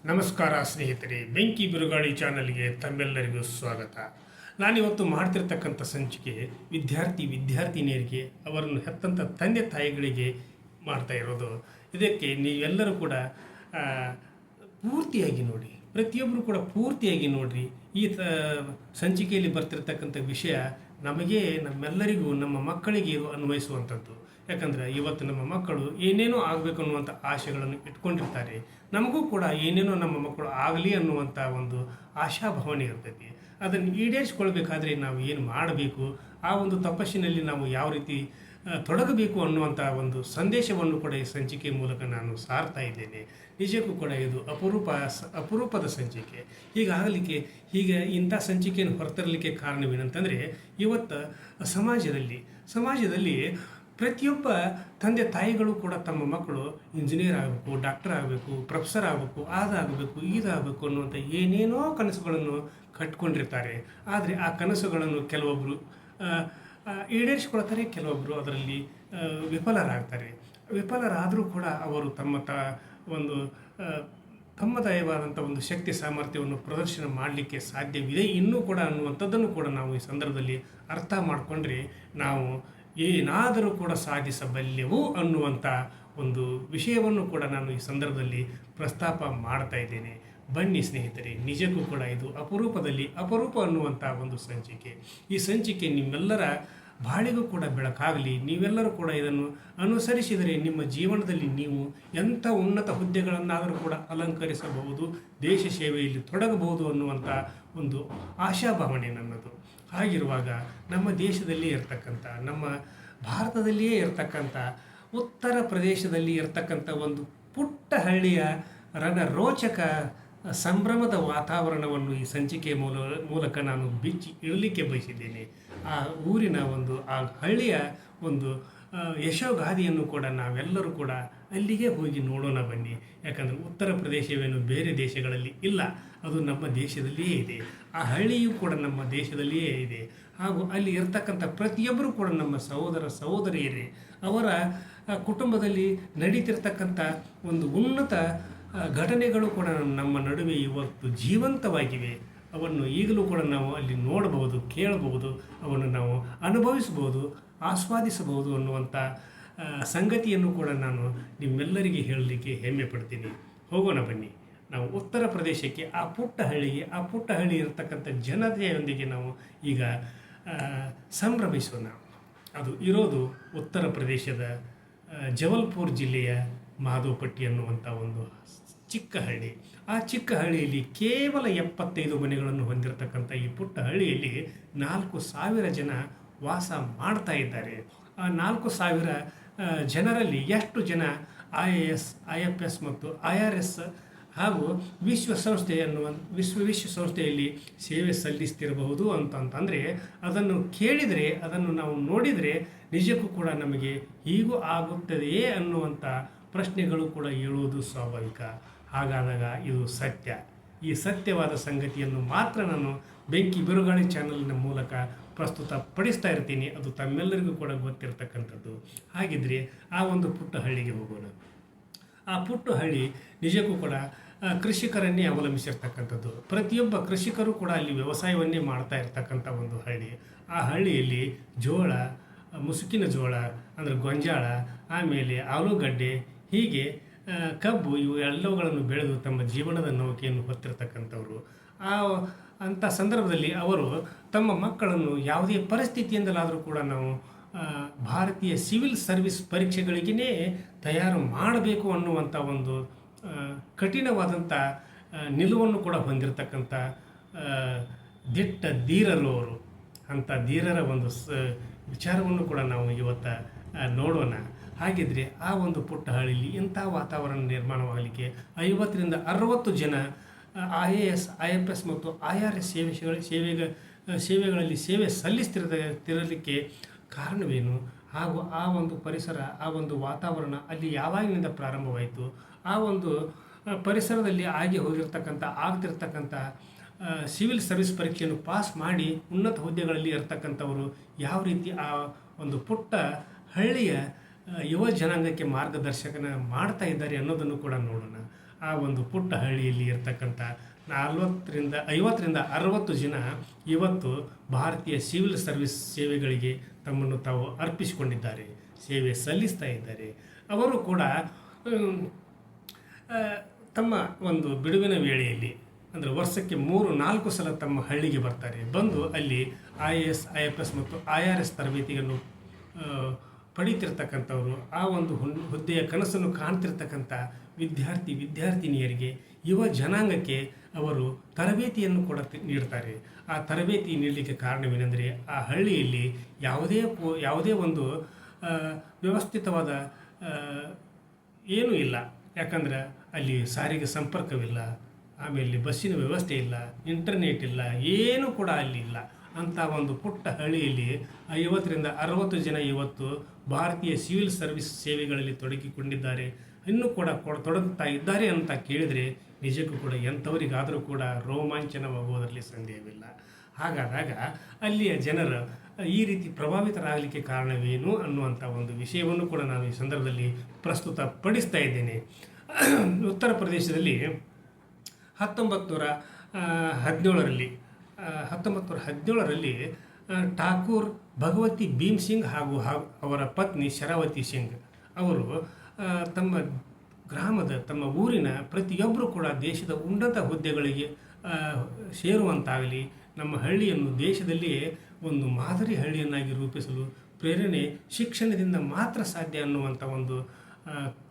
ನಮಸ್ಕಾರ ಸ್ನೇಹಿತರೆ, ಬೆಂಕಿ ಬಿರುಗಾಳಿ ಚಾನಲ್ಗೆ ತಮ್ಮೆಲ್ಲರಿಗೂ ಸ್ವಾಗತ. ನಾನಿವತ್ತು ಮಾಡ್ತಿರ್ತಕ್ಕಂಥ ಸಂಚಿಕೆ ವಿದ್ಯಾರ್ಥಿನಿಯರಿಗೆ, ಅವರನ್ನು ಹೆತ್ತಂಥ ತಂದೆ ತಾಯಿಗಳಿಗೆ ಮಾಡ್ತಾ ಇರೋದು. ಇದಕ್ಕೆ ನೀವೆಲ್ಲರೂ ಕೂಡ ಪೂರ್ತಿಯಾಗಿ ನೋಡಿ, ಪ್ರತಿಯೊಬ್ಬರು ಕೂಡ ಪೂರ್ತಿಯಾಗಿ ನೋಡ್ರಿ. ಈ ಸಂಚಿಕೆಯಲ್ಲಿ ಬರ್ತಿರ್ತಕ್ಕಂಥ ವಿಷಯ ನಮಗೆ, ನಮ್ಮೆಲ್ಲರಿಗೂ, ನಮ್ಮ ಮಕ್ಕಳಿಗೆ ಇದು ಅನ್ವಯಿಸುವಂಥದ್ದು. ಯಾಕಂದರೆ ಇವತ್ತು ನಮ್ಮ ಮಕ್ಕಳು ಏನೇನೋ ಆಗಬೇಕು ಅನ್ನುವಂಥ ಆಶೆಗಳನ್ನು ಇಟ್ಕೊಂಡಿರ್ತಾರೆ. ನಮಗೂ ಕೂಡ ಏನೇನೋ ನಮ್ಮ ಮಕ್ಕಳು ಆಗಲಿ ಅನ್ನುವಂಥ ಒಂದು ಆಶಾಭಾವನೆ ಇರ್ತೈತಿ. ಅದನ್ನು ಈಡೇರಿಸ್ಕೊಳ್ಬೇಕಾದ್ರೆ ನಾವು ಏನು ಮಾಡಬೇಕು, ಆ ಒಂದು ತಪಸ್ಸಿನಲ್ಲಿ ನಾವು ಯಾವ ರೀತಿ ತೊಡಗಬೇಕು ಅನ್ನುವಂಥ ಒಂದು ಸಂದೇಶವನ್ನು ಕೂಡ ಈ ಸಂಚಿಕೆ ಮೂಲಕ ನಾನು ಸಾರ್ತಾ ಇದ್ದೇನೆ. ನಿಜಕ್ಕೂ ಕೂಡ ಇದು ಅಪರೂಪದ ಸಂಚಿಕೆ. ಹೀಗೆ ಇಂಥ ಸಂಚಿಕೆಯನ್ನು ಹೊರತರಲಿಕ್ಕೆ ಕಾರಣವೇನಂತಂದರೆ, ಇವತ್ತು ಸಮಾಜದಲ್ಲಿ ಪ್ರತಿಯೊಬ್ಬ ತಂದೆ ತಾಯಿಗಳು ಕೂಡ ತಮ್ಮ ಮಕ್ಕಳು ಇಂಜಿನಿಯರ್ ಆಗಬೇಕು, ಡಾಕ್ಟರ್ ಆಗಬೇಕು, ಪ್ರೊಫೆಸರ್ ಆಗಬೇಕು, ಅದಾಗಬೇಕು, ಇದಾಗಬೇಕು ಅನ್ನುವಂಥ ಏನೇನೋ ಕನಸುಗಳನ್ನು ಕಟ್ಕೊಂಡಿರ್ತಾರೆ. ಆದರೆ ಆ ಕನಸುಗಳನ್ನು ಕೆಲವೊಬ್ಬರು ಈಡೇರಿಸ್ಕೊಳ್ತಾರೆ, ಕೆಲವೊಬ್ಬರು ಅದರಲ್ಲಿ ವಿಫಲರಾದರೂ ಕೂಡ ಅವರು ತಮ್ಮದಾಯವಾದಂಥ ಒಂದು ಶಕ್ತಿ ಸಾಮರ್ಥ್ಯವನ್ನು ಪ್ರದರ್ಶನ ಮಾಡಲಿಕ್ಕೆ ಸಾಧ್ಯವಿದೆ ಇನ್ನೂ ಕೂಡ ಅನ್ನುವಂಥದ್ದನ್ನು ಕೂಡ ನಾವು ಈ ಸಂದರ್ಭದಲ್ಲಿ ಅರ್ಥ ಮಾಡಿಕೊಂಡ್ರೆ ನಾವು ಏನಾದರೂ ಕೂಡ ಸಾಧಿಸಬಲ್ಲೆವು ಅನ್ನುವಂಥ ಒಂದು ವಿಷಯವನ್ನು ಕೂಡ ನಾನು ಈ ಸಂದರ್ಭದಲ್ಲಿ ಪ್ರಸ್ತಾಪ ಮಾಡ್ತಾ ಇದ್ದೇನೆ. ಬನ್ನಿ ಸ್ನೇಹಿತರೆ, ನಿಜಕ್ಕೂ ಕೂಡ ಇದು ಅಪರೂಪ ಅನ್ನುವಂಥ ಒಂದು ಸಂಚಿಕೆ. ಈ ಸಂಚಿಕೆ ನಿಮ್ಮೆಲ್ಲರ ಬಾಳಿಗೂ ಕೂಡ ಬೆಳಕಾಗಲಿ. ನೀವೆಲ್ಲರೂ ಕೂಡ ಇದನ್ನು ಅನುಸರಿಸಿದರೆ ನಿಮ್ಮ ಜೀವನದಲ್ಲಿ ನೀವು ಎಂಥ ಉನ್ನತ ಹುದ್ದೆಗಳನ್ನಾದರೂ ಕೂಡ ಅಲಂಕರಿಸಬಹುದು, ದೇಶ ಸೇವೆಯಲ್ಲಿ ತೊಡಗಬಹುದು ಅನ್ನುವಂಥ ಒಂದು ಆಶಾಭಾವನೆ ನನ್ನದು. ಹಾಗಿರುವಾಗ ನಮ್ಮ ದೇಶದಲ್ಲಿಯೇ ಇರತಕ್ಕಂಥ, ನಮ್ಮ ಭಾರತದಲ್ಲಿಯೇ ಇರತಕ್ಕಂಥ ಉತ್ತರ ಪ್ರದೇಶದಲ್ಲಿ ಇರತಕ್ಕಂಥ ಒಂದು ಪುಟ್ಟ ಹಳ್ಳಿಯ ರೋಚಕ ಸಂಭ್ರಮದ ವಾತಾವರಣವನ್ನು ಈ ಸಂಚಿಕೆಯ ಮೂಲಕ ನಾನು ಬಿಚ್ಚಿ ಇಡಲಿಕ್ಕೆ ಬಯಸಿದ್ದೇನೆ. ಆ ಊರಿನ ಆ ಹಳ್ಳಿಯ ಒಂದು ಯಶೋಗಾದಿಯನ್ನು ಕೂಡ ನಾವೆಲ್ಲರೂ ಕೂಡ ಅಲ್ಲಿಗೆ ಹೋಗಿ ನೋಡೋಣ ಬನ್ನಿ. ಯಾಕಂದರೆ ಉತ್ತರ ಪ್ರದೇಶವೇನು ಬೇರೆ ದೇಶಗಳಲ್ಲಿ ಇಲ್ಲ, ಅದು ನಮ್ಮ ದೇಶದಲ್ಲಿಯೇ ಇದೆ. ಆ ಹಳ್ಳಿಯೂ ಕೂಡ ನಮ್ಮ ದೇಶದಲ್ಲಿಯೇ ಇದೆ. ಹಾಗೂ ಅಲ್ಲಿ ಇರ್ತಕ್ಕಂಥ ಪ್ರತಿಯೊಬ್ಬರೂ ಕೂಡ ನಮ್ಮ ಸಹೋದರಿಯರೇ. ಅವರ ಕುಟುಂಬದಲ್ಲಿ ನಡೀತಿರ್ತಕ್ಕಂಥ ಒಂದು ಉನ್ನತ ಘಟನೆಗಳು ಕೂಡ ನಮ್ಮ ನಡುವೆ ಇವತ್ತು ಜೀವಂತವಾಗಿವೆ. ಅವನ್ನು ಈಗಲೂ ಕೂಡ ನಾವು ಅಲ್ಲಿ ನೋಡಬಹುದು, ಕೇಳಬಹುದು, ಅವನ್ನು ನಾವು ಅನುಭವಿಸಬಹುದು, ಆಸ್ವಾದಿಸಬಹುದು ಅನ್ನುವಂಥ ಸಂಗತಿಯನ್ನು ಕೂಡ ನಾನು ನಿಮ್ಮೆಲ್ಲರಿಗೆ ಹೇಳಲಿಕ್ಕೆ ಹೆಮ್ಮೆ ಪಡ್ತೀನಿ. ಹೋಗೋಣ ಬನ್ನಿ, ನಾವು ಉತ್ತರ ಪ್ರದೇಶಕ್ಕೆ, ಆ ಪುಟ್ಟ ಹಳ್ಳಿ ಇರತಕ್ಕಂಥ ಜನತೆಯೊಂದಿಗೆ ನಾವು ಈಗ ಸಂಭ್ರಮಿಸೋಣ. ಅದು ಇರೋದು ಉತ್ತರ ಪ್ರದೇಶದ ಜಬಲ್ಪುರ್ ಜಿಲ್ಲೆಯ ಮಾಧೋಪಟ್ಟಿ ಅನ್ನುವಂಥ ಒಂದು ಚಿಕ್ಕ ಹಳ್ಳಿ. ಆ ಚಿಕ್ಕ ಹಳ್ಳಿಯಲ್ಲಿ ಕೇವಲ 75 ಮನೆಗಳನ್ನು ಹೊಂದಿರತಕ್ಕಂಥ ಈ ಪುಟ್ಟ ಹಳ್ಳಿಯಲ್ಲಿ 4,000 ಜನ ವಾಸ ಮಾಡ್ತಾ ಇದ್ದಾರೆ. ಆ 4,000 ಜನರಲ್ಲಿ ಎಷ್ಟು ಜನ IAS, IFS ಮತ್ತು IRS ಹಾಗೂ ವಿಶ್ವಸಂಸ್ಥೆಯಲ್ಲಿ ಸೇವೆ ಸಲ್ಲಿಸ್ತಿರಬಹುದು ಅಂತಂದರೆ, ಅದನ್ನು ಕೇಳಿದರೆ, ಅದನ್ನು ನಾವು ನೋಡಿದರೆ ನಿಜಕ್ಕೂ ಕೂಡ ನಮಗೆ ಹೀಗೂ ಆಗುತ್ತದೆಯೇ ಅನ್ನುವಂಥ ಪ್ರಶ್ನೆಗಳು ಕೂಡ ಏಳುವುದು ಸ್ವಾಭಾವಿಕ. ಹಾಗಾದಾಗ ಇದು ಸತ್ಯ. ಈ ಸತ್ಯವಾದ ಸಂಗತಿಯನ್ನು ಮಾತ್ರ ನಾನು ಬೆಂಕಿ ಬಿರುಗಾಳಿ ಚಾನಲ್ನ ಮೂಲಕ ಪ್ರಸ್ತುತ ಪಡಿಸ್ತಾ ಇರ್ತೀನಿ. ಅದು ತಮ್ಮೆಲ್ಲರಿಗೂ ಕೂಡ ಗೊತ್ತಿರತಕ್ಕಂಥದ್ದು. ಹಾಗಿದ್ರೆ ಆ ಒಂದು ಪುಟ್ಟ ಹಳ್ಳಿಗೆ ಹೋಗೋಣ. ಆ ಪುಟ್ಟ ಹಳ್ಳಿ ನಿಜಕ್ಕೂ ಕೂಡ ಕೃಷಿಕರನ್ನೇ ಅವಲಂಬಿಸಿರ್ತಕ್ಕಂಥದ್ದು. ಪ್ರತಿಯೊಬ್ಬ ಕೃಷಿಕರು ಕೂಡ ಅಲ್ಲಿ ವ್ಯವಸಾಯವನ್ನೇ ಮಾಡ್ತಾ ಇರ್ತಕ್ಕಂಥ ಒಂದು ಹಳ್ಳಿ. ಆ ಹಳ್ಳಿಯಲ್ಲಿ ಜೋಳ, ಮುಸುಕಿನ ಜೋಳ ಅಂದರೆ ಗೊಂಜಾಳ, ಆಮೇಲೆ ಆಲೂಗಡ್ಡೆ, ಹೀಗೆ ಕಬ್ಬು, ಇವು ಎಲ್ಲವುಗಳನ್ನು ಬೆಳೆದು ತಮ್ಮ ಜೀವನದ ನೌಕೆಯನ್ನು ಹೊತ್ತಿರ್ತಕ್ಕಂಥವ್ರು. ಅಂಥ ಸಂದರ್ಭದಲ್ಲಿ ಅವರು ತಮ್ಮ ಮಕ್ಕಳನ್ನು ಯಾವುದೇ ಪರಿಸ್ಥಿತಿಯಿಂದಲಾದರೂ ಕೂಡ ನಾವು ಭಾರತೀಯ ಸಿವಿಲ್ ಸರ್ವಿಸ್ ಪರೀಕ್ಷೆಗಳಿಗೇ ತಯಾರು ಮಾಡಬೇಕು ಅನ್ನುವಂಥ ಒಂದು ಕಠಿಣವಾದಂಥ ನಿಲುವನ್ನು ಕೂಡ ಹೊಂದಿರತಕ್ಕಂಥ ದಿಟ್ಟ ಧೀರರು ಅವರು. ಅಂಥ ಧೀರರ ಒಂದು ವಿಚಾರವನ್ನು ಕೂಡ ನಾವು ಇವತ್ತು ನೋಡೋಣ. ಹಾಗಿದ್ರೆ ಆ ಒಂದು ಪುಟ್ಟ ಹಳ್ಳಿಯಲ್ಲಿ ಇಂಥ ವಾತಾವರಣ ನಿರ್ಮಾಣವಾಗಲಿಕ್ಕೆ 50ರಿಂದ 60 ಜನ IAS, IFS ಮತ್ತು IRS ಸೇವೆಗಳಲ್ಲಿ ಸೇವೆ ಸಲ್ಲಿಸ್ತಿರಲಿಕ್ಕೆ ಕಾರಣವೇನು? ಹಾಗೂ ಆ ಒಂದು ಪರಿಸರ, ಆ ಒಂದು ವಾತಾವರಣ ಅಲ್ಲಿ ಯಾವಾಗಿನಿಂದ ಪ್ರಾರಂಭವಾಯಿತು? ಆ ಒಂದು ಪರಿಸರದಲ್ಲಿ ಆಗ್ತಿರ್ತಕ್ಕಂಥ ಸಿವಿಲ್ ಸರ್ವಿಸ್ ಪರೀಕ್ಷೆಯನ್ನು ಪಾಸ್ ಮಾಡಿ ಉನ್ನತ ಹುದ್ದೆಗಳಲ್ಲಿ ಇರತಕ್ಕಂಥವರು ಯಾವ ರೀತಿ ಆ ಒಂದು ಪುಟ್ಟ ಹಳ್ಳಿಯ ಯುವ ಜನಾಂಗಕ್ಕೆ ಮಾರ್ಗದರ್ಶಕನ ಮಾಡ್ತಾ ಇದ್ದಾರೆ ಅನ್ನೋದನ್ನು ಕೂಡ ನೋಡೋಣ. ಆ ಒಂದು ಪುಟ್ಟ ಹಳ್ಳಿಯಲ್ಲಿ ಇರ್ತಕ್ಕಂಥ 50-60 ಜನ ಇವತ್ತು ಭಾರತೀಯ ಸಿವಿಲ್ ಸರ್ವಿಸ್ ಸೇವೆಗಳಿಗೆ ತಮ್ಮನ್ನು ತಾವು ಅರ್ಪಿಸಿಕೊಂಡಿದ್ದಾರೆ, ಸೇವೆ ಸಲ್ಲಿಸ್ತಾ ಇದ್ದಾರೆ. ಅವರು ಕೂಡ ತಮ್ಮ ಒಂದು ಬಿಡುವಿನ ವೇಳೆಯಲ್ಲಿ ಅಂದರೆ ವರ್ಷಕ್ಕೆ 3-4 ಸಲ ತಮ್ಮ ಹಳ್ಳಿಗೆ ಬರ್ತಾರೆ. ಬಂದು ಅಲ್ಲಿ IAS, IFS ಮತ್ತು IRS ತರಬೇತಿಯನ್ನು ಪಡೀತಿರ್ತಕ್ಕಂಥವ್ರು, ಆ ಒಂದು ಹುದ್ದೆಯ ಕನಸನ್ನು ಕಾಣ್ತಿರ್ತಕ್ಕಂಥ ವಿದ್ಯಾರ್ಥಿನಿಯರಿಗೆ, ಯುವ ಜನಾಂಗಕ್ಕೆ ಅವರು ತರಬೇತಿಯನ್ನು ಕೂಡ ನೀಡ್ತಾರೆ. ಆ ತರಬೇತಿ ನೀಡಲಿಕ್ಕೆ ಕಾರಣವೇನೆಂದರೆ ಆ ಹಳ್ಳಿಯಲ್ಲಿ ಯಾವುದೇ ಒಂದು ವ್ಯವಸ್ಥಿತವಾದ ಏನೂ ಇಲ್ಲ. ಯಾಕಂದ್ರೆ ಅಲ್ಲಿ ಸಾರಿಗೆ ಸಂಪರ್ಕವಿಲ್ಲ, ಆಮೇಲೆ ಬಸ್ಸಿನ ವ್ಯವಸ್ಥೆ ಇಲ್ಲ, ಇಂಟರ್ನೆಟ್ ಇಲ್ಲ, ಏನೂ ಕೂಡ ಅಲ್ಲಿ ಇಲ್ಲ. ಅಂಥ ಒಂದು ಪುಟ್ಟ ಹಳ್ಳಿಯಲ್ಲಿ 50-60 ಜನ ಇವತ್ತು ಭಾರತೀಯ ಸಿವಿಲ್ ಸರ್ವಿಸ್ ಸೇವೆಗಳಲ್ಲಿ ತೊಡಗಿಕೊಂಡಿದ್ದಾರೆ, ಇನ್ನೂ ಕೂಡ ತೊಡಗುತ್ತಾ ಇದ್ದಾರೆ ಅಂತ ಕೇಳಿದರೆ ನಿಜಕ್ಕೂ ಕೂಡ ಎಂಥವರಿಗಾದರೂ ಕೂಡ ರೋಮಾಂಚನವಾಗುವುದರಲ್ಲಿ ಸಂದೇಹವಿಲ್ಲ. ಹಾಗಾದಾಗ ಅಲ್ಲಿಯ ಜನರು ಈ ರೀತಿ ಪ್ರಭಾವಿತರಾಗಲಿಕ್ಕೆ ಕಾರಣವೇನು ಅನ್ನುವಂಥ ಒಂದು ವಿಷಯವನ್ನು ಕೂಡ ನಾನು ಈ ಸಂದರ್ಭದಲ್ಲಿ ಪ್ರಸ್ತುತಪಡಿಸ್ತಾ ಇದ್ದೇನೆ. ಉತ್ತರ ಪ್ರದೇಶದಲ್ಲಿ 1917ರಲ್ಲಿ ಠಾಕೂರ್ ಭಗವತಿ ಭೀಮ್ ಸಿಂಗ್ ಹಾಗೂ ಅವರ ಪತ್ನಿ ಶರಾವತಿ ಸಿಂಗ್ ಅವರು ತಮ್ಮ ಗ್ರಾಮದ, ತಮ್ಮ ಊರಿನ ಪ್ರತಿಯೊಬ್ಬರು ಕೂಡ ದೇಶದ ಉನ್ನತ ಹುದ್ದೆಗಳಿಗೆ ಸೇರುವಂತಾಗಲಿ, ನಮ್ಮ ಹಳ್ಳಿಯನ್ನು ದೇಶದಲ್ಲಿಯೇ ಒಂದು ಮಾದರಿ ಹಳ್ಳಿಯನ್ನಾಗಿ ರೂಪಿಸಲು ಪ್ರೇರಣೆ ಶಿಕ್ಷಣದಿಂದ ಮಾತ್ರ ಸಾಧ್ಯ ಅನ್ನುವಂಥ ಒಂದು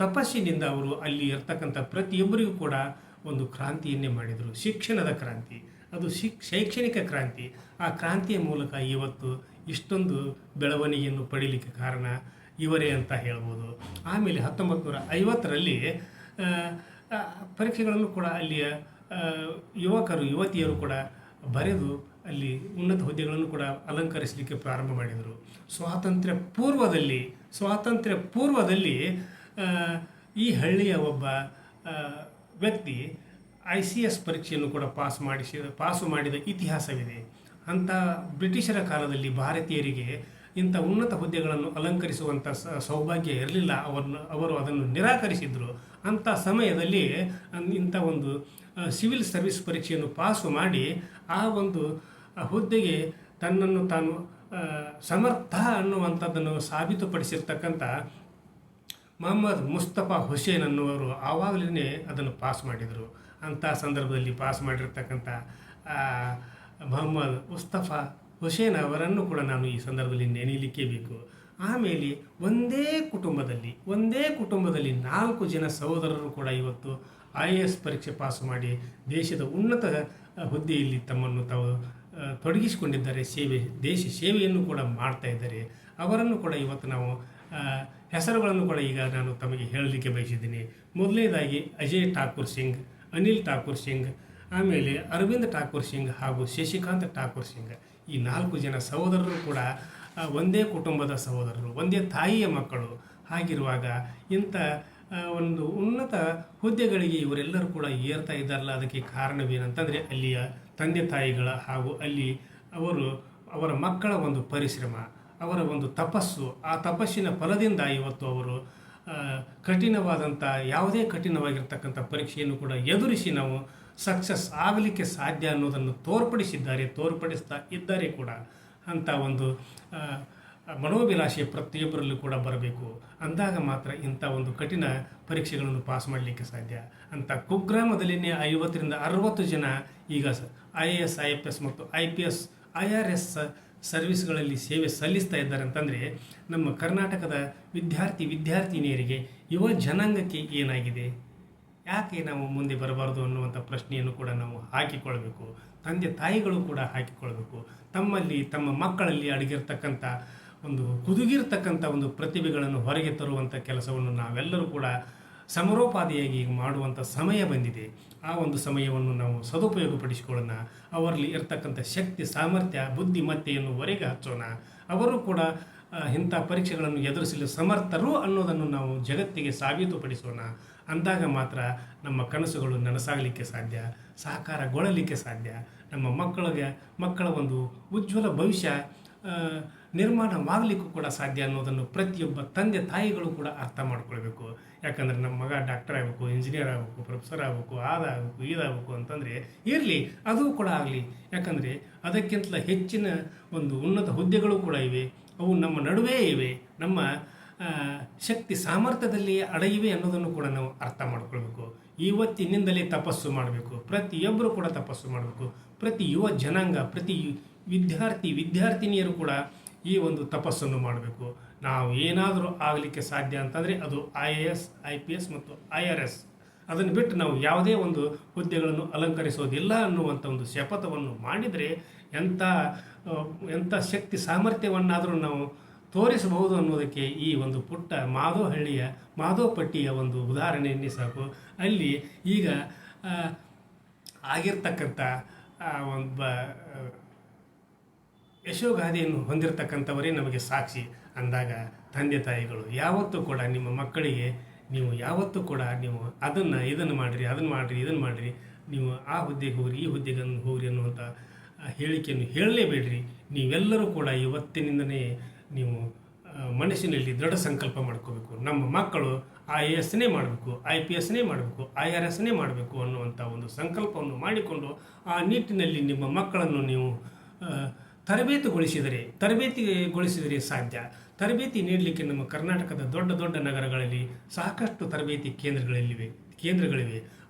ತಪಸ್ಸಿನಿಂದ ಅವರು ಅಲ್ಲಿ ಇರ್ತಕ್ಕಂಥ ಪ್ರತಿಯೊಬ್ಬರಿಗೂ ಕೂಡ ಒಂದು ಕ್ರಾಂತಿಯನ್ನೇ ಮಾಡಿದರು. ಶಿಕ್ಷಣದ ಕ್ರಾಂತಿ, ಅದು ಶೈಕ್ಷಣಿಕ ಕ್ರಾಂತಿ. ಆ ಕ್ರಾಂತಿಯ ಮೂಲಕ ಇವತ್ತು ಇಷ್ಟೊಂದು ಬೆಳವಣಿಗೆಯನ್ನು ಪಡೀಲಿಕ್ಕೆ ಕಾರಣ ಇವರೇ ಅಂತ ಹೇಳ್ಬೋದು. ಆಮೇಲೆ 1950ರಲ್ಲಿ ಪರೀಕ್ಷೆಗಳನ್ನು ಕೂಡ ಅಲ್ಲಿಯ ಯುವತಿಯರು ಕೂಡ ಬರೆದು ಅಲ್ಲಿ ಉನ್ನತ ಹುದ್ದೆಗಳನ್ನು ಕೂಡ ಅಲಂಕರಿಸಲಿಕ್ಕೆ ಪ್ರಾರಂಭ ಮಾಡಿದರು. ಸ್ವಾತಂತ್ರ್ಯ ಪೂರ್ವದಲ್ಲಿ ಈ ಹಳ್ಳಿಯ ಒಬ್ಬ ವ್ಯಕ್ತಿ ICS ಪರೀಕ್ಷೆಯನ್ನು ಕೂಡ ಪಾಸು ಮಾಡಿದ ಇತಿಹಾಸವಿದೆ. ಅಂಥ ಬ್ರಿಟಿಷರ ಕಾಲದಲ್ಲಿ ಭಾರತೀಯರಿಗೆ ಇಂಥ ಉನ್ನತ ಹುದ್ದೆಗಳನ್ನು ಅಲಂಕರಿಸುವಂಥ ಸೌಭಾಗ್ಯ ಇರಲಿಲ್ಲ. ಅವರು ಅದನ್ನು ನಿರಾಕರಿಸಿದರು. ಅಂಥ ಸಮಯದಲ್ಲಿ ಇಂಥ ಒಂದು ಸಿವಿಲ್ ಸರ್ವಿಸ್ ಪರೀಕ್ಷೆಯನ್ನು ಪಾಸು ಮಾಡಿ ಆ ಒಂದು ಹುದ್ದೆಗೆ ತನ್ನನ್ನು ತಾನು ಸಮರ್ಥ ಅನ್ನುವಂಥದ್ದನ್ನು ಸಾಬೀತುಪಡಿಸಿರ್ತಕ್ಕಂಥ ಮೊಹಮ್ಮದ್ ಮುಸ್ತಫಾ ಹುಸೇನ್ ಅನ್ನುವರು ಆವಾಗಲೇ ಅದನ್ನು ಪಾಸ್ ಮಾಡಿದರು. ಅಂಥ ಸಂದರ್ಭದಲ್ಲಿ ಪಾಸ್ ಮಾಡಿರ್ತಕ್ಕಂಥ ಮೊಹಮ್ಮದ್ ಮುಸ್ತಫಾ ಹುಸೇನ್ ಅವರನ್ನು ಕೂಡ ನಾನು ಈ ಸಂದರ್ಭದಲ್ಲಿ ನೆನೀಲಿಕ್ಕೆ ಬೇಕು. ಆಮೇಲೆ ಒಂದೇ ಕುಟುಂಬದಲ್ಲಿ 4 ಜನ ಸಹೋದರರು ಕೂಡ ಇವತ್ತು IAS ಪರೀಕ್ಷೆ ಪಾಸು ಮಾಡಿ ದೇಶದ ಉನ್ನತ ಹುದ್ದೆಯಲ್ಲಿ ತಮ್ಮನ್ನು ತಾವು ತೊಡಗಿಸಿಕೊಂಡಿದ್ದಾರೆ. ದೇಶ ಸೇವೆಯನ್ನು ಕೂಡ ಮಾಡ್ತಾ ಇದ್ದಾರೆ. ಅವರನ್ನು ಕೂಡ ಇವತ್ತು ನಾವು ಹೆಸರುಗಳನ್ನು ಕೂಡ ಈಗ ನಾನು ತಮಗೆ ಹೇಳಲಿಕ್ಕೆ ಬಯಸಿದ್ದೀನಿ. ಮೊದಲನೇದಾಗಿ ಅಜಯ್ ಠಾಕೂರ್ ಸಿಂಗ್, ಅನಿಲ್ ಠಾಕೂರ್ ಸಿಂಗ್, ಆಮೇಲೆ ಅರವಿಂದ್ ಠಾಕೂರ್ ಸಿಂಗ್ ಹಾಗೂ ಶಶಿಕಾಂತ್ ಠಾಕೂರ್ ಸಿಂಗ್. ಈ 4 ಜನ ಸಹೋದರರು ಕೂಡ ಒಂದೇ ಕುಟುಂಬದ ಸಹೋದರರು, ಒಂದೇ ತಾಯಿಯ ಮಕ್ಕಳು. ಹಾಗಿರುವಾಗ ಇಂಥ ಒಂದು ಉನ್ನತ ಹುದ್ದೆಗಳಿಗೆ ಇವರೆಲ್ಲರೂ ಕೂಡ ಏರ್ತಾ ಇದ್ದಾರಲ್ಲ, ಅದಕ್ಕೆ ಕಾರಣವೇನಂತಂದರೆ ಅಲ್ಲಿಯ ತಂದೆ ತಾಯಿಗಳ ಹಾಗೂ ಅಲ್ಲಿ ಅವರ ಮಕ್ಕಳ ಒಂದು ಪರಿಶ್ರಮ, ಅವರ ಒಂದು ತಪಸ್ಸು. ಆ ತಪಸ್ಸಿನ ಫಲದಿಂದ ಇವತ್ತು ಅವರು ಕಠಿಣವಾದಂಥ ಯಾವುದೇ ಕಠಿಣವಾಗಿರ್ತಕ್ಕಂಥ ಪರೀಕ್ಷೆಯನ್ನು ಕೂಡ ಎದುರಿಸಿ ನಾವು ಸಕ್ಸಸ್ ಆಗಲಿಕ್ಕೆ ಸಾಧ್ಯ ಅನ್ನೋದನ್ನು ತೋರ್ಪಡಿಸ್ತಾ ಇದ್ದಾರೆ ಕೂಡ. ಅಂಥ ಒಂದು ಮನೋಭಿಲಾಷೆ ಪ್ರತಿಯೊಬ್ಬರಲ್ಲೂ ಕೂಡ ಬರಬೇಕು. ಅಂದಾಗ ಮಾತ್ರ ಇಂಥ ಒಂದು ಕಠಿಣ ಪರೀಕ್ಷೆಗಳನ್ನು ಪಾಸ್ ಮಾಡಲಿಕ್ಕೆ ಸಾಧ್ಯ. ಅಂಥ ಕುಗ್ರಾಮದಲ್ಲಿನೇ 50-60 ಜನ ಈಗ IAS, IFS ಮತ್ತು IPS, IRS ಸರ್ವಿಸ್ಗಳಲ್ಲಿ ಸೇವೆ ಸಲ್ಲಿಸ್ತಾ ಇದ್ದಾರೆ ಅಂತಂದರೆ ನಮ್ಮ ಕರ್ನಾಟಕದ ವಿದ್ಯಾರ್ಥಿನಿಯರಿಗೆ, ಯುವ ಜನಾಂಗಕ್ಕೆ ಏನಾಗಿದೆ, ಯಾಕೆ ನಾವು ಮುಂದೆ ಬರಬಾರ್ದು ಅನ್ನುವಂಥ ಪ್ರಶ್ನೆಯನ್ನು ಕೂಡ ನಾವು ಹಾಕಿಕೊಳ್ಬೇಕು. ತಂದೆ ತಾಯಿಗಳು ಕೂಡ ಹಾಕಿಕೊಳ್ಬೇಕು. ತಮ್ಮ ಮಕ್ಕಳಲ್ಲಿ ಅಡಗಿರ್ತಕ್ಕಂಥ ಒಂದು ಹುದುಗಿರ್ತಕ್ಕಂಥ ಒಂದು ಪ್ರತಿಭೆಗಳನ್ನು ಹೊರಗೆ ತರುವಂಥ ಕೆಲಸವನ್ನು ನಾವೆಲ್ಲರೂ ಕೂಡ ಸಮರೋಪಾದಿಯಾಗಿ ಮಾಡುವಂಥ ಸಮಯ ಬಂದಿದೆ. ಆ ಒಂದು ಸಮಯವನ್ನು ನಾವು ಸದುಪಯೋಗಪಡಿಸಿಕೊಳ್ಳೋಣ. ಅವರಲ್ಲಿ ಇರ್ತಕ್ಕಂಥ ಶಕ್ತಿ, ಸಾಮರ್ಥ್ಯ, ಬುದ್ಧಿಮತ್ತೆಯನ್ನು ಹೊರಗೆ ಹಚ್ಚೋಣ. ಅವರು ಕೂಡ ಇಂಥ ಪರೀಕ್ಷೆಗಳನ್ನು ಎದುರಿಸಲು ಸಮರ್ಥರು ಅನ್ನೋದನ್ನು ನಾವು ಜಗತ್ತಿಗೆ ಸಾಬೀತುಪಡಿಸೋಣ. ಅಂದಾಗ ಮಾತ್ರ ನಮ್ಮ ಕನಸುಗಳು ನನಸಾಗಲಿಕ್ಕೆ ಸಾಧ್ಯ, ಸಾಕಾರಗೊಳ್ಳಲಿಕ್ಕೆ ಸಾಧ್ಯ. ನಮ್ಮ ಮಕ್ಕಳ ಒಂದು ಉಜ್ವಲ ಭವಿಷ್ಯ ನಿರ್ಮಾಣವಾಗಲಿಕ್ಕೂ ಕೂಡ ಸಾಧ್ಯ ಅನ್ನೋದನ್ನು ಪ್ರತಿಯೊಬ್ಬ ತಂದೆ ತಾಯಿಗಳು ಕೂಡ ಅರ್ಥ ಮಾಡ್ಕೊಳ್ಬೇಕು. ಯಾಕಂದರೆ ನಮ್ಮ ಮಗ ಡಾಕ್ಟರ್ ಆಗಬೇಕು, ಇಂಜಿನಿಯರ್ ಆಗಬೇಕು, ಪ್ರೊಫೆಸರ್ ಆಗಬೇಕು, ಅದಾಗಬೇಕು ಇದಾಗಬೇಕು ಅಂತಂದರೆ ಇರಲಿ, ಅದು ಕೂಡ ಆಗಲಿ. ಯಾಕಂದರೆ ಅದಕ್ಕಿಂತಲೂ ಹೆಚ್ಚಿನ ಒಂದು ಉನ್ನತ ಹುದ್ದೆಗಳು ಕೂಡ ಇವೆ. ಅವು ನಮ್ಮ ನಡುವೆ ಇವೆ, ನಮ್ಮ ಶಕ್ತಿ ಸಾಮರ್ಥ್ಯದಲ್ಲಿ ಅಡಗಿವೆ ಅನ್ನೋದನ್ನು ಕೂಡ ನಾವು ಅರ್ಥ ಮಾಡ್ಕೊಳ್ಬೇಕು. ಇವತ್ತಿನಿಂದಲೇ ತಪಸ್ಸು ಮಾಡಬೇಕು. ಪ್ರತಿಯೊಬ್ಬರು ಕೂಡ ತಪಸ್ಸು ಮಾಡಬೇಕು. ಪ್ರತಿ ಯುವ ಜನಾಂಗ, ಪ್ರತಿ ವಿದ್ಯಾರ್ಥಿನಿಯರು ಕೂಡ ಈ ಒಂದು ತಪಸ್ಸನ್ನು ಮಾಡಬೇಕು. ನಾವು ಏನಾದರೂ ಆಗಲಿಕ್ಕೆ ಸಾಧ್ಯ ಅಂತಂದರೆ ಅದು IAS, IPS ಮತ್ತು IRS. ಅದನ್ನು ಬಿಟ್ಟು ನಾವು ಯಾವುದೇ ಒಂದು ಹುದ್ದೆಗಳನ್ನು ಅಲಂಕರಿಸೋದಿಲ್ಲ ಅನ್ನುವಂಥ ಒಂದು ಶಪಥವನ್ನು ಮಾಡಿದರೆ ಎಂಥ ಶಕ್ತಿ ಸಾಮರ್ಥ್ಯವನ್ನಾದರೂ ನಾವು ತೋರಿಸಬಹುದು ಅನ್ನೋದಕ್ಕೆ ಈ ಒಂದು ಪುಟ್ಟ ಮಾಧವಪಟ್ಟಿಯ ಒಂದು ಉದಾಹರಣೆಯನ್ನೇ ಸಾಕು. ಅಲ್ಲಿ ಈಗ ಆಗಿರ್ತಕ್ಕಂಥ ಒಬ್ಬ ಯಶೋಗಾಥೆಯನ್ನು ಹೊಂದಿರತಕ್ಕಂಥವರೇ ನಮಗೆ ಸಾಕ್ಷಿ ಅಂದಾಗ, ತಂದೆ ತಾಯಿಗಳು ಯಾವತ್ತೂ ಕೂಡ ನಿಮ್ಮ ಮಕ್ಕಳಿಗೆ ನೀವು ಯಾವತ್ತೂ ಕೂಡ ನೀವು ಇದನ್ನು ಮಾಡಿರಿ, ನೀವು ಆ ಹುದ್ದೆಗೆ ಹೋಗ್ರಿ, ಈ ಹುದ್ದೆಗೆ ಹೋಗ್ರಿ ಅನ್ನುವಂಥ ಹೇಳಿಕೆಯನ್ನು ಹೇಳಲೇಬೇಡ್ರಿ. ನೀವೆಲ್ಲರೂ ಕೂಡ ಇವತ್ತಿನಿಂದನೇ ನೀವು ಮನಸ್ಸಿನಲ್ಲಿ ದೃಢ ಸಂಕಲ್ಪ ಮಾಡ್ಕೋಬೇಕು. ನಮ್ಮ ಮಕ್ಕಳು IASನೇ ಮಾಡಬೇಕು, IPSನೇ ಮಾಡಬೇಕು, IRSನೇ ಮಾಡಬೇಕು ಅನ್ನುವಂಥ ಒಂದು ಸಂಕಲ್ಪವನ್ನು ಮಾಡಿಕೊಂಡು ಆ ನಿಟ್ಟಿನಲ್ಲಿ ನಿಮ್ಮ ಮಕ್ಕಳನ್ನು ನೀವು ತರಬೇತಿಗೊಳಿಸಿದರೆ ಸಾಧ್ಯ. ತರಬೇತಿ ನೀಡಲಿಕ್ಕೆ ನಮ್ಮ ಕರ್ನಾಟಕದ ದೊಡ್ಡ ದೊಡ್ಡ ನಗರಗಳಲ್ಲಿ ಸಾಕಷ್ಟು ತರಬೇತಿ ಕೇಂದ್ರಗಳಿವೆ.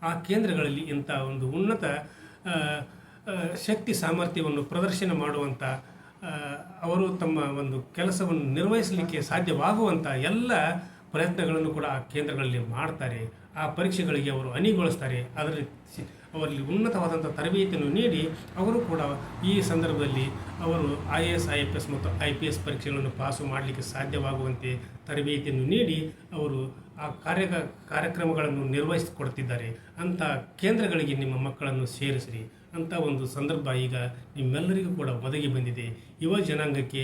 ಆ ಕೇಂದ್ರಗಳಲ್ಲಿ ಇಂಥ ಒಂದು ಉನ್ನತ ಶಕ್ತಿ ಸಾಮರ್ಥ್ಯವನ್ನು ಪ್ರದರ್ಶನ ಮಾಡುವಂಥ, ಅವರು ತಮ್ಮ ಒಂದು ಕೆಲಸವನ್ನು ನಿರ್ವಹಿಸಲಿಕ್ಕೆ ಸಾಧ್ಯವಾಗುವಂಥ ಎಲ್ಲ ಪ್ರಯತ್ನಗಳನ್ನು ಕೂಡ ಆ ಕೇಂದ್ರಗಳಲ್ಲಿ ಮಾಡ್ತಾರೆ. ಆ ಪರೀಕ್ಷೆಗಳಿಗೆ ಅವರು ಅಣಿಗೊಳಿಸ್ತಾರೆ. ಅವರಲ್ಲಿ ಉನ್ನತವಾದಂಥ ತರಬೇತಿಯನ್ನು ನೀಡಿ ಅವರು ಕೂಡ ಈ ಸಂದರ್ಭದಲ್ಲಿ ಅವರು IAS, IPS ಮತ್ತು IPS ಪರೀಕ್ಷೆಗಳನ್ನು ಪಾಸು ಮಾಡಲಿಕ್ಕೆ ಸಾಧ್ಯವಾಗುವಂತೆ ತರಬೇತಿಯನ್ನು ನೀಡಿ ಅವರು ಆ ಕಾರ್ಯಕ್ರಮಗಳನ್ನು ನಿರ್ವಹಿಸಿಕೊಡ್ತಿದ್ದಾರೆ. ಅಂಥ ಕೇಂದ್ರಗಳಿಗೆ ನಿಮ್ಮ ಮಕ್ಕಳನ್ನು ಸೇರಿಸಿರಿ. ಅಂಥ ಒಂದು ಸಂದರ್ಭ ಈಗ ನಿಮ್ಮೆಲ್ಲರಿಗೂ ಕೂಡ ಒದಗಿ ಬಂದಿದೆ. ಯುವ ಜನಾಂಗಕ್ಕೆ,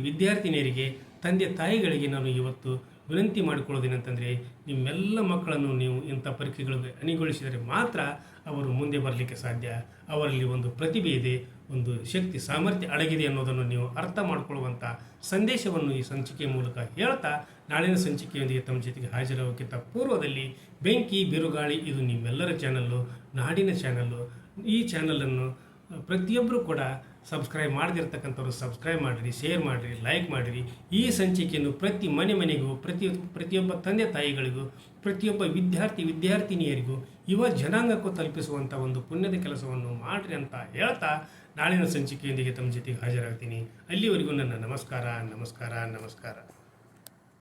ವಿದ್ಯಾರ್ಥಿನಿಯರಿಗೆ, ತಂದೆ ತಾಯಿಗಳಿಗೆ ನಾನು ಇವತ್ತು ವಿನಂತಿ ಮಾಡಿಕೊಳ್ಳೋದೇನಂತಂದರೆ, ನಿಮ್ಮೆಲ್ಲ ಮಕ್ಕಳನ್ನು ನೀವು ಇಂಥ ಪರೀಕ್ಷೆಗಳಿಗೆ ಅಣಿಗೊಳಿಸಿದರೆ ಮಾತ್ರ ಅವರು ಮುಂದೆ ಬರಲಿಕ್ಕೆ ಸಾಧ್ಯ. ಅವರಲ್ಲಿ ಒಂದು ಪ್ರತಿಭೆ ಇದೆ, ಒಂದು ಶಕ್ತಿ ಸಾಮರ್ಥ್ಯ ಅಡಗಿದೆ ಅನ್ನೋದನ್ನು ನೀವು ಅರ್ಥ ಮಾಡಿಕೊಳ್ಳುವಂಥ ಸಂದೇಶವನ್ನು ಈ ಸಂಚಿಕೆಯ ಮೂಲಕ ಹೇಳ್ತಾ, ನಾಳಿನ ಸಂಚಿಕೆಯೊಂದಿಗೆ ತಮ್ಮ ಜೊತೆಗೆ ಹಾಜರಾಗೋಕ್ಕಿಂತ ಪೂರ್ವದಲ್ಲಿ ಬೆಂಕಿ ಬಿರುಗಾಳಿ ಇದು ನಿಮ್ಮೆಲ್ಲರ ಚಾನಲ್ಲು, ನಾಡಿನ ಚಾನಲ್ಲು. ಈ ಚಾನಲನ್ನು ಪ್ರತಿಯೊಬ್ಬರು ಕೂಡ ಸಬ್ಸ್ಕ್ರೈಬ್ ಮಾಡದಿರ್ತಕ್ಕಂಥವ್ರು ಸಬ್ಸ್ಕ್ರೈಬ್ ಮಾಡಿರಿ, ಶೇರ್ ಮಾಡಿರಿ, ಲೈಕ್ ಮಾಡಿರಿ. ಈ ಸಂಚಿಕೆಯನ್ನು ಪ್ರತಿ ಮನೆಗೂ, ಪ್ರತಿಯೊಬ್ಬ ತಂದೆ ತಾಯಿಗಳಿಗೂ, ಪ್ರತಿಯೊಬ್ಬ ವಿದ್ಯಾರ್ಥಿನಿಯರಿಗೂ, ಯುವ ಜನಾಂಗಕ್ಕೂ ತಲುಪಿಸುವಂಥ ಒಂದು ಪುಣ್ಯದ ಕೆಲಸವನ್ನು ಮಾಡಿರಿ ಅಂತ ಹೇಳ್ತಾ, ನಾಳಿನ ಸಂಚಿಕೆಯೊಂದಿಗೆ ತಮ್ಮ ಜೊತೆಗೆ ಹಾಜರಾಗ್ತೀನಿ. ಅಲ್ಲಿವರೆಗೂ ನನ್ನ ನಮಸ್ಕಾರ.